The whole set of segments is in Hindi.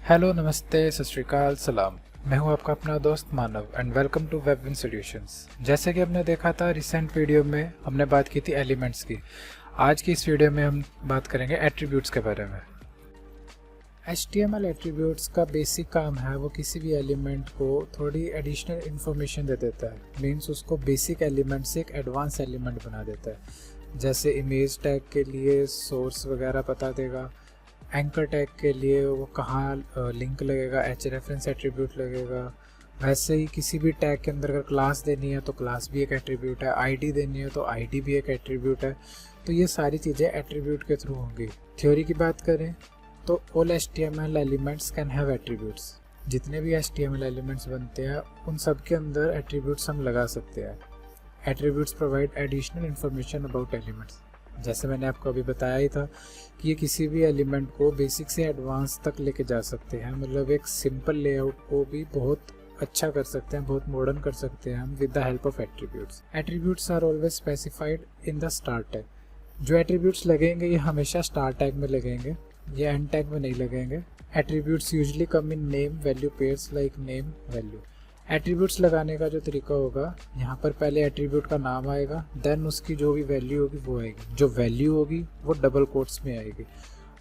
हेलो, नमस्ते, सत श्री अकाल, सलाम। मैं हूं आपका अपना दोस्त मानव एंड वेलकम टू वेबविन सॉल्यूशंस। जैसे कि हमने देखा था रिसेंट वीडियो में हमने बात की थी एलिमेंट्स की। आज की इस वीडियो में हम बात करेंगे एट्रीब्यूट्स के बारे में। HTML एट्रीब्यूट्स का बेसिक काम है वो किसी भी एलिमेंट को थोड़ी एडिशनल इन्फॉर्मेशन दे देता है। मीन्स उसको बेसिक एलिमेंट से एक एडवांस एलिमेंट बना देता है। जैसे इमेज टैग के लिए सोर्स वगैरह बता देगा, एंकर टैग के लिए वो कहाँ लिंक लगेगा, एच रेफरेंस एट्रीब्यूट लगेगा। वैसे ही किसी भी टैग के अंदर अगर क्लास देनी है तो क्लास भी एक एट्रीब्यूट है, आईडी देनी है तो आईडी भी एक एट्रीब्यूट है। तो ये सारी चीज़ें एट्रीब्यूट के थ्रू होंगी। थ्योरी की बात करें तो all HTML elements can have attributes. जितने भी HTML एलिमेंट्स बनते हैं उन सब के अंदर एट्रीब्यूट्स हम लगा सकते हैं। Attributes provide additional information about elements. जैसे मैंने आपको अभी बताया ही था कि ये किसी भी एलिमेंट को बेसिक से एडवांस तक लेके जा सकते हैं। मतलब एक सिंपल लेआउट को भी बहुत अच्छा कर सकते हैं, बहुत मॉडर्न कर सकते हैं हम with the help of attributes. Attributes are always specified in the start tag. जो एट्रीब्यूट्स लगेंगे ये हमेशा स्टार्ट टैग में लगेंगे, ये एंड टैग में नहीं लगेंगे। Attributes usually come in name value pairs like name value. Attributes लगाने का जो तरीका होगा, यहाँ पर पहले एट्रीब्यूट का नाम आएगा, देन उसकी जो भी वैल्यू होगी वो आएगी। जो वैल्यू होगी वो डबल कोट्स में आएगी।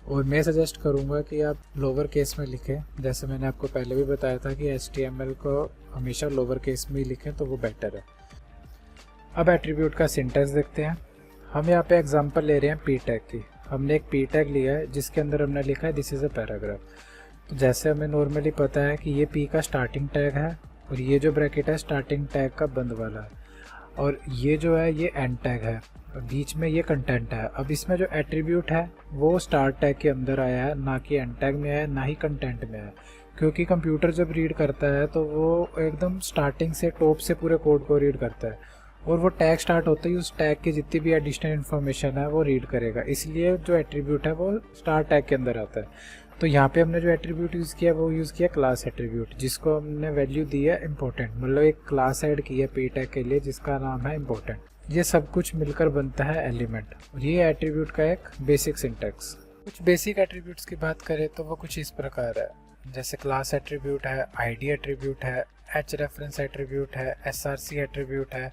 और मैं सजेस्ट करूँगा कि आप लोअर केस में लिखें। जैसे मैंने आपको पहले भी बताया था कि HTML को हमेशा लोअर केस में ही लिखें तो वो बेटर है। अब एट्रीब्यूट का सिंटैक्स देखते हैं। हम यहाँ पे एग्जांपल ले रहे हैं पी टैग की। हमने एक पी टैग लिया है जिसके अंदर हमने लिखा है दिस इज़ अ पैराग्राफ। तो जैसे हमें नॉर्मली पता है कि ये पी का स्टार्टिंग टैग है और ये जो ब्रैकेट है स्टार्टिंग टैग का बंद वाला है, और ये जो है ये एंड टैग है, और बीच में ये कंटेंट है। अब इसमें जो एट्रीब्यूट है वो स्टार्ट टैग के अंदर आया है, ना कि एंड टैग में आया, ना ही कंटेंट में आया। क्योंकि कंप्यूटर जब रीड करता है तो वो एकदम स्टार्टिंग से टॉप से पूरे कोड को रीड करता है, और वो टैग स्टार्ट होते ही उस टैग की जितनी भी एडिशनल इन्फॉर्मेशन है वो रीड करेगा। इसलिए जो एट्रीब्यूट है वो स्टार्ट टैग के अंदर आता है। तो यहाँ पे हमने जो एट्रीब्यूट यूज़ किया वो यूज़ किया क्लास एट्रीब्यूट, जिसको हमने वैल्यू दी है इम्पोर्टेंट। मतलब एक क्लास ऐड की है पी टैग के लिए जिसका नाम है इम्पोर्टेंट। ये सब कुछ मिलकर बनता है एलिमेंट, और ये एट्रीब्यूट का एक बेसिक सिंटैक्स। कुछ बेसिक एट्रीब्यूट्स की बात करें तो वो कुछ इस प्रकार है। जैसे क्लास एट्रीब्यूट है, आईडी एट्रीब्यूट है, एच रेफरेंस एट्रीब्यूट है, SRC एट्रीब्यूट है,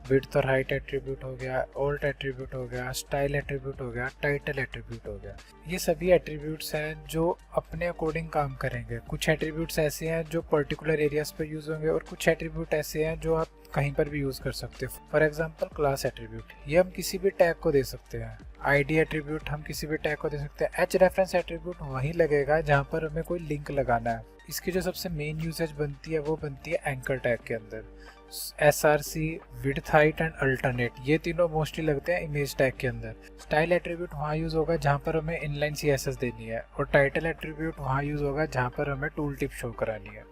विड्थ और हाइट एट्रीब्यूट हो गया, ऑल्ट एट्रीब्यूट हो गया, स्टाइल एट्रीब्यूट हो गया, टाइटल एट्रीब्यूट हो गया। ये सभी एट्रीब्यूट्स हैं जो अपने अकॉर्डिंग काम करेंगे। कुछ एट्रीब्यूट्स ऐसे हैं जो पर्टिकुलर एरियाज पर यूज़ होंगे, और कुछ एट्रीब्यूट ऐसे हैं जो आप कहीं पर भी यूज़ कर सकते हो। फॉर एग्जांपल क्लास एट्रीब्यूट, ये हम किसी भी टैग को दे सकते हैं। आईडी एट्रीब्यूट हम किसी भी टैग को दे सकते हैं। एच रेफरेंस एट्रीब्यूट वहीं लगेगा जहाँ पर हमें कोई लिंक लगाना है। इसकी जो सबसे मेन यूसेज बनती है वो बनती है एंकर टैग के अंदर। SRC, width, height and alternate, ये तीनों मोस्टली लगते हैं इमेज टैग के अंदर। स्टाइल एट्रीब्यूट वहाँ यूज़ होगा जहाँ पर हमें इनलाइन CSS देनी है, और टाइटल एट्रीब्यूट वहाँ यूज़ होगा जहाँ पर हमें टूल टिप शो करानी है।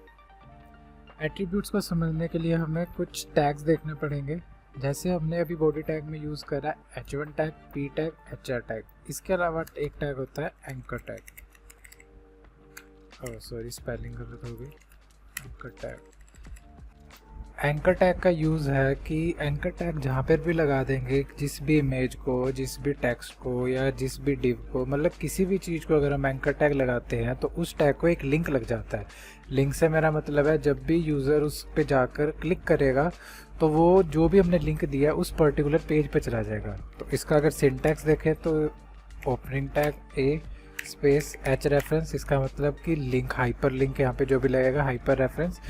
एट्रीब्यूट्स को समझने के लिए हमें कुछ टैग्स देखने पड़ेंगे। जैसे हमने अभी बॉडी टैग में यूज़ करा H1 tag, P tag, HR tag. इसके अलावा एक टैग होता है एंकर टैग। सॉरी, स्पेलिंग गलत हो गई। एंकर टैग, एंकर टैग का यूज़ है कि एंकर टैग जहाँ पर भी लगा देंगे जिस भी इमेज को, जिस भी टेक्स्ट को, या जिस भी डिव को, मतलब किसी भी चीज़ को अगर हम एंकर टैग लगाते हैं तो उस टैग को एक लिंक लग जाता है। लिंक से मेरा मतलब है जब भी यूज़र उस पे जाकर क्लिक करेगा तो वो जो भी हमने लिंक दिया उस पर्टिकुलर पेज पे चला जाएगा। तो इसका अगर सिंटैक्स देखें तो ओपनिंग टैग ए स्पेस एच रेफरेंस, इसका मतलब कि लिंक, हाइपर लिंक यहाँ पे जो भी लगेगा हाइपर रेफरेंस।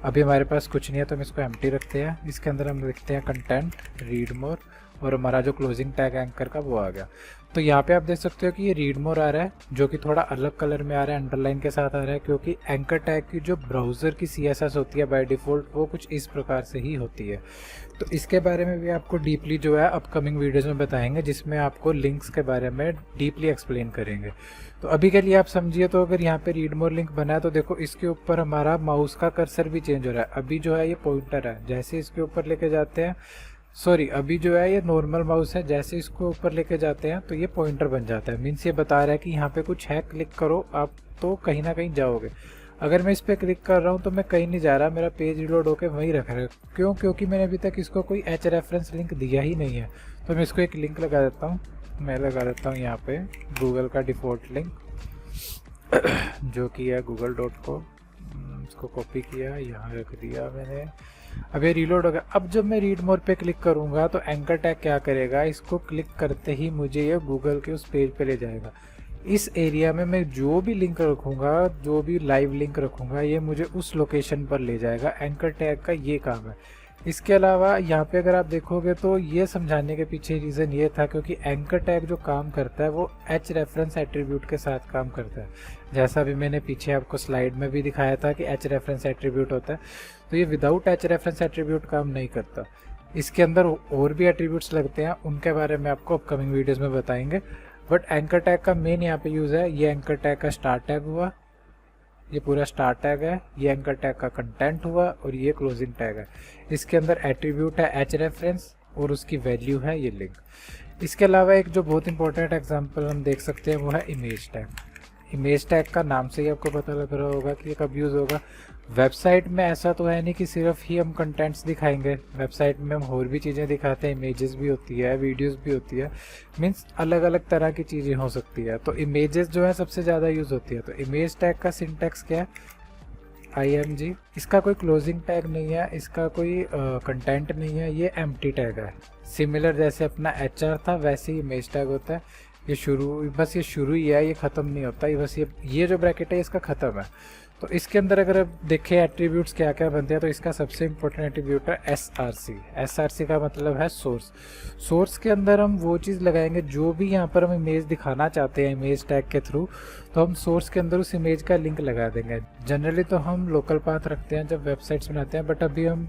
अभी हमारे पास कुछ नहीं है तो हम इसको एम्प्टी रखते हैं। इसके अंदर हम लिखते हैं कंटेंट, रीड मोर, और हमारा जो क्लोजिंग टैग एंकर का वो आ गया। तो यहाँ पे आप देख सकते हो कि ये रीड मोर आ रहा है जो कि थोड़ा अलग कलर में आ रहा है, अंडरलाइन के साथ आ रहा है, क्योंकि एंकर टैग की जो ब्राउज़र की CSS होती है बाय डिफ़ॉल्ट वो कुछ इस प्रकार से ही होती है। तो इसके बारे में भी आपको डीपली जो है अपकमिंग वीडियोज़ में बताएंगे, जिसमें आपको लिंक्स के बारे में डीपली एक्सप्लेन करेंगे। तो अभी के लिए आप समझिए, तो अगर यहाँ पे रीड मोर लिंक बना है तो देखो इसके ऊपर हमारा माउस का कर्सर भी चेंज हो रहा है। अभी जो है ये पॉइंटर है, जैसे इसके ऊपर लेके जाते हैं, सॉरी अभी जो है ये नॉर्मल माउस है, जैसे इसको ऊपर लेके जाते हैं तो ये पॉइंटर बन जाता है। मीन्स ये बता रहा है कि यहाँ पे कुछ है, क्लिक करो आप तो कहीं ना कहीं जाओगे। अगर मैं इस पर क्लिक कर रहा हूँ तो मैं कहीं नहीं जा रहा, मेरा पेज रिलोड होकर वहीं रख रहा है। क्यों? क्योंकि मैंने अभी तक इसको कोई एच रेफरेंस लिंक दिया ही नहीं है। तो मैं इसको एक लिंक लगा देता हूँ। मैं लगा देता हूँ यहाँ पे गूगल का डिफ़ॉल्ट लिंक। जो कि है google.com। इसको कॉपी किया, यहाँ रख दिया मैंने। अब ये रीलोड हो गया। अब जब मैं रीड मोर पे क्लिक करूँगा तो एंकर टैग क्या करेगा, इसको क्लिक करते ही मुझे ये गूगल के उस पेज पे ले जाएगा। इस एरिया में मैं जो भी लिंक रखूँगा, जो भी लाइव लिंक रखूँगा, ये मुझे उस लोकेशन पर ले जाएगा। एंकर टैग का ये काम है। इसके अलावा यहाँ पे अगर आप देखोगे तो ये समझाने के पीछे रीज़न ये था क्योंकि एंकर टैग जो काम करता है वो एच रेफरेंस एट्रीब्यूट के साथ काम करता है। जैसा भी मैंने पीछे आपको स्लाइड में भी दिखाया था कि एच रेफरेंस एट्रीब्यूट होता है, तो ये विदाउट एच रेफरेंस एट्रीब्यूट काम नहीं करता। इसके अंदर और भी एट्रीब्यूट्स लगते हैं, उनके बारे में आपको अपकमिंग वीडियोज़ में बताएंगे। बट एंकर टैग का मेन यहाँ पे यूज़ है। ये एंकर टैग का स्टार्ट टैग हुआ, ये पूरा स्टार्ट टैग है। ये एंकर टैग का कंटेंट हुआ और ये क्लोजिंग टैग है। इसके अंदर एट्रीब्यूट है एच रेफरेंस और उसकी वैल्यू है ये लिंक। इसके अलावा एक जो बहुत इंपॉर्टेंट एग्जांपल हम देख सकते हैं वो है इमेज टैग। इमेज टैग का नाम से ही आपको पता लग रहा होगा कि ये कब यूज़ होगा। वेबसाइट में ऐसा तो है नहीं कि सिर्फ ही हम कंटेंट्स दिखाएंगे, वेबसाइट में हम और भी चीज़ें दिखाते हैं। इमेजेस भी होती है, वीडियोस भी होती है, मीन्स अलग अलग तरह की चीज़ें हो सकती है। तो इमेजेस जो है सबसे ज़्यादा यूज़ होती है। तो इमेज टैग का सिंटैक्स क्या है, IMG। इसका कोई क्लोजिंग टैग नहीं है, इसका कोई कंटेंट नहीं है, ये एम्प्टी टैग है। सिमिलर जैसे अपना HR था वैसे ही इमेज टैग होता है। ये शुरू, बस ये शुरू ही है, ये ख़त्म नहीं होता। ये बस ये जो ब्रैकेट है इसका ख़त्म है। तो इसके अंदर अगर आप देखें एट्रीब्यूट्स क्या क्या बनते हैं, तो इसका सबसे इंपॉर्टेंट एट्रीब्यूट है SRC। SRC का मतलब है सोर्स। सोर्स के अंदर हम वो चीज़ लगाएंगे जो भी यहाँ पर हम इमेज दिखाना चाहते हैं इमेज टैग के थ्रू, तो हम सोर्स के अंदर उस इमेज का लिंक लगा देंगे। जनरली तो हम लोकल पाथ रखते हैं जब वेबसाइट्स बनाते हैं, बट अभी हम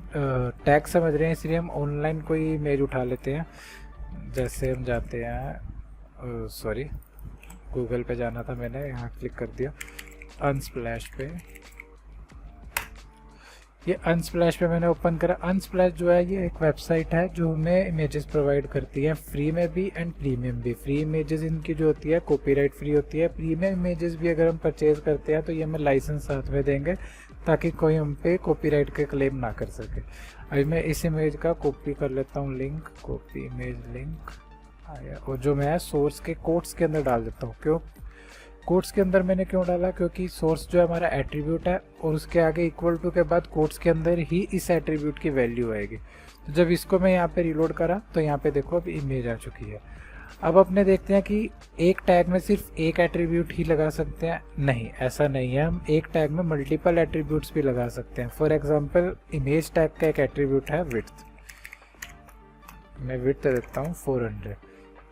टैग समझ रहे हैं इसलिए हम ऑनलाइन कोई इमेज उठा लेते हैं। जैसे हम जाते हैं, सॉरी गूगल पे जाना था मैंने, यहाँ क्लिक कर दिया अनस्प्लैश पे। ये अनस्प्लैश पे मैंने ओपन करा। अनस्प्लैश जो है ये एक वेबसाइट है जो हमें इमेजेस प्रोवाइड करती है, फ्री में भी एंड प्रीमियम भी। फ्री इमेजेस इनकी जो होती है कॉपीराइट फ्री होती है। प्रीमियम इमेजेस भी अगर हम परचेज करते हैं तो ये हमें लाइसेंस साथ में देंगे ताकि कोई हम पे कॉपीराइट के क्लेम ना कर सके। अभी मैं इस इमेज का कॉपी कर लेता हूँ, लिंक कॉपी इमेज लिंक आया, और जो मैं सोर्स के कोट्स के अंदर डाल देता हूँ। क्यों कोट्स के अंदर मैंने क्यों डाला, क्योंकि सोर्स जो है हमारा एट्रीब्यूट है और उसके आगे इक्वल टू के बाद कोट्स के अंदर ही इस एट्रीब्यूट की वैल्यू आएगी। तो जब इसको मैं यहाँ पे रिलोड करा तो यहाँ पे देखो अब इमेज आ चुकी है। अब अपने देखते हैं कि एक टैग में सिर्फ एक एट्रीब्यूट ही लगा सकते हैं। नहीं, ऐसा नहीं है, हम एक टैग में मल्टीपल एट्रीब्यूट्स भी लगा सकते हैं। फॉर एग्जाम्पल इमेज टैग का एक एट्रीब्यूट है विड्थ। मैं विड्थ देता हूँ 400।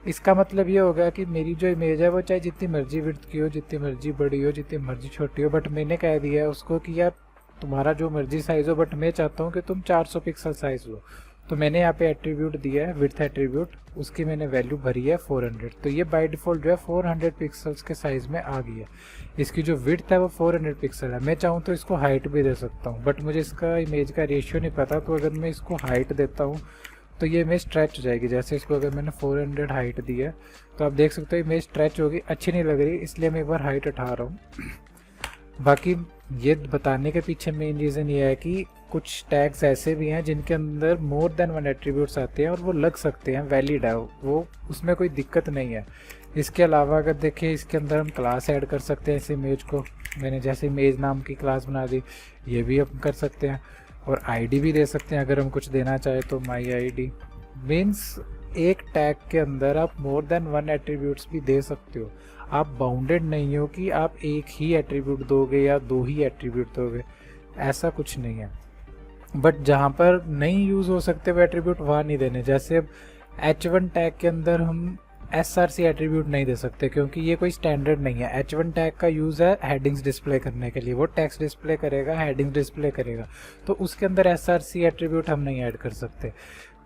इसका मतलब ये होगा कि मेरी जो इमेज है वो चाहे जितनी मर्जी विड्थ की हो, जितनी मर्जी बड़ी हो, जितनी मर्जी छोटी हो, बट मैंने कह दिया है उसको कि यार तुम्हारा जो मर्जी साइज़ हो, बट मैं चाहता हूँ कि तुम 400 पिक्सल साइज़ लो। तो मैंने यहाँ पे एट्रीब्यूट दिया है विड्थ एट्रीब्यूट, उसकी मैंने वैल्यू भरी है 400। तो ये बाय डिफ़ॉल्ट जो है 400 पिक्सल्स के साइज़ में आ गई है। इसकी जो विड्थ है वो 400 पिक्सल है। मैं चाहूँ तो इसको हाइट भी दे सकता हूँ, बट मुझे इसका इमेज का रेशियो नहीं पता। तो अगर मैं इसको हाइट देता हूँ तो ये इमेज स्ट्रेच हो जाएगी। जैसे इसको अगर मैंने 400 हाइट दी है तो आप देख सकते हो इमेज स्ट्रेच होगी, अच्छी नहीं लग रही, इसलिए मैं एक बार हाइट उठा रहा हूँ। बाकी ये बताने के पीछे मेन रीज़न ये है कि कुछ टैग्स ऐसे भी हैं जिनके अंदर मोर देन वन एट्रीब्यूट्स आते हैं और वो लग सकते हैं, वैलिड है वो, उसमें कोई दिक्कत नहीं है। इसके अलावा अगर देखें इसके अंदर हम क्लास ऐड कर सकते हैं इस इमेज को। मैंने जैसे इमेज नाम की क्लास बना दी, ये भी हम कर सकते हैं। और आईडी भी दे सकते हैं अगर हम कुछ देना चाहें तो, माई आईडी। मीन्स एक टैग के अंदर आप मोर देन वन एट्रीब्यूट्स भी दे सकते हो। आप बाउंडेड नहीं हो कि आप एक ही एट्रीब्यूट दोगे या दो ही एट्रीब्यूट दोगे, ऐसा कुछ नहीं है। बट जहाँ पर नहीं यूज़ हो सकते वो एट्रीब्यूट वहाँ नहीं देने। जैसे अब H1 टैग के अंदर हम SRC एट्रीब्यूट नहीं दे सकते क्योंकि ये कोई स्टैंडर्ड नहीं है। H1 टैग का यूज़ है हेडिंग्स डिस्प्ले करने के लिए, वो टेक्स्ट डिस्प्ले करेगा, हेडिंग्स डिस्प्ले करेगा, तो उसके अंदर SRC एट्रीब्यूट हम नहीं ऐड कर सकते।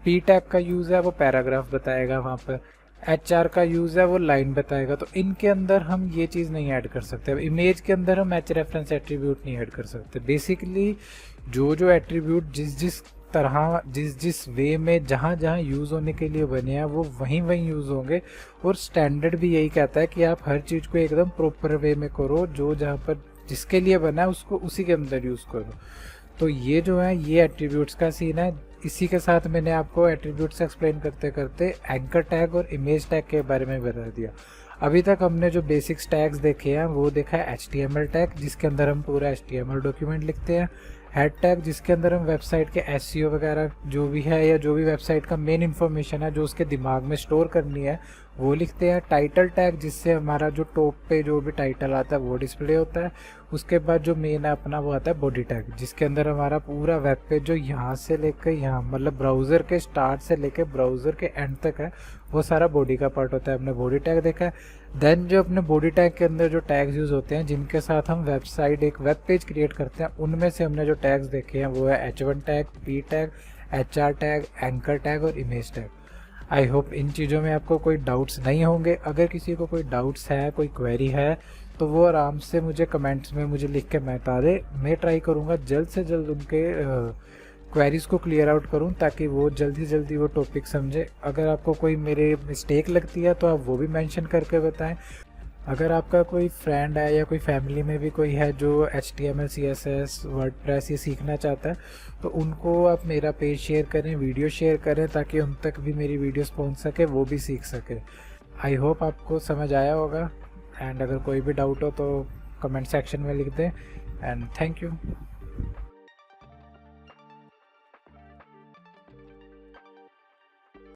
P टैग का यूज़ है वो पैराग्राफ बताएगा वहाँ पर, HR का यूज़ है वो लाइन बताएगा, तो इनके अंदर हम ये चीज़ नहीं ऐड कर सकते। अब इमेज के अंदर हम H रेफरेंस एट्रीब्यूट नहीं ऐड कर सकते। बेसिकली जो एट्रीब्यूट जिस तरह जिस वे में जहाँ यूज़ होने के लिए बने हैं वो वहीं यूज़ होंगे। और स्टैंडर्ड भी यही कहता है कि आप हर चीज़ को एकदम प्रॉपर वे में करो, जो जहाँ पर जिसके लिए बना है उसको उसी के अंदर यूज़ करो। तो ये जो है ये एट्रीब्यूट्स का सीन है। इसी के साथ मैंने आपको एट्रीब्यूट्स एक्सप्लेन करते करते एंकर टैग और इमेज टैग के बारे में बता दिया। अभी तक हमने जो बेसिक्स टैग्स देखे हैं वो देखा है HTML टैग, जिसके अंदर हम पूरा HTML डॉक्यूमेंट लिखते हैं। हेड टैग, जिसके अंदर हम वेबसाइट के SEO वगैरह जो भी है या जो भी वेबसाइट का मेन इन्फॉर्मेशन है जो उसके दिमाग में स्टोर करनी है वो लिखते हैं। टाइटल टैग, जिससे हमारा जो टॉप पे जो भी टाइटल आता है वो डिस्प्ले होता है। उसके बाद जो मेन है अपना वो आता है बॉडी टैग, जिसके अंदर हमारा पूरा वेब पेज जो यहाँ से लेकर यहाँ मतलब ब्राउज़र के स्टार्ट से लेकर ब्राउज़र के एंड तक है वो सारा बॉडी का पार्ट होता है। हमने बॉडी टैग देखा है। देन जो अपने बॉडी टैग के अंदर जो टैग्स यूज़ होते हैं जिनके साथ हम वेबसाइट एक वेब पेज क्रिएट करते हैं, उनमें से हमने जो टैग्स देखे हैं वो है H1 tag, P tag, HR tag, anchor tag और इमेज टैग। आई होप इन चीज़ों में आपको कोई डाउट्स नहीं होंगे। अगर किसी को कोई डाउट्स है, कोई क्वेरी है तो वो आराम से मुझे कमेंट्स में मुझे लिख के बता दे। मैं ट्राई करूँगा जल्द से जल्द उनके क्वेरीज़ को क्लियर आउट करूं ताकि वो जल्दी जल्दी वो टॉपिक समझे। अगर आपको कोई मेरे मिस्टेक लगती है तो आप वो भी मेंशन करके बताएं। अगर आपका कोई फ्रेंड है या कोई फैमिली में भी कोई है जो HTML CSS वर्डप्रेस ये सीखना चाहता है तो उनको आप मेरा पेज शेयर करें, वीडियो शेयर करें ताकि उन तक भी मेरी वीडियोस पहुंच सके, वो भी सीख सके। आई होप आपको समझ आया होगा। एंड अगर कोई भी डाउट हो तो कमेंट सेक्शन में लिख दें। And thank you.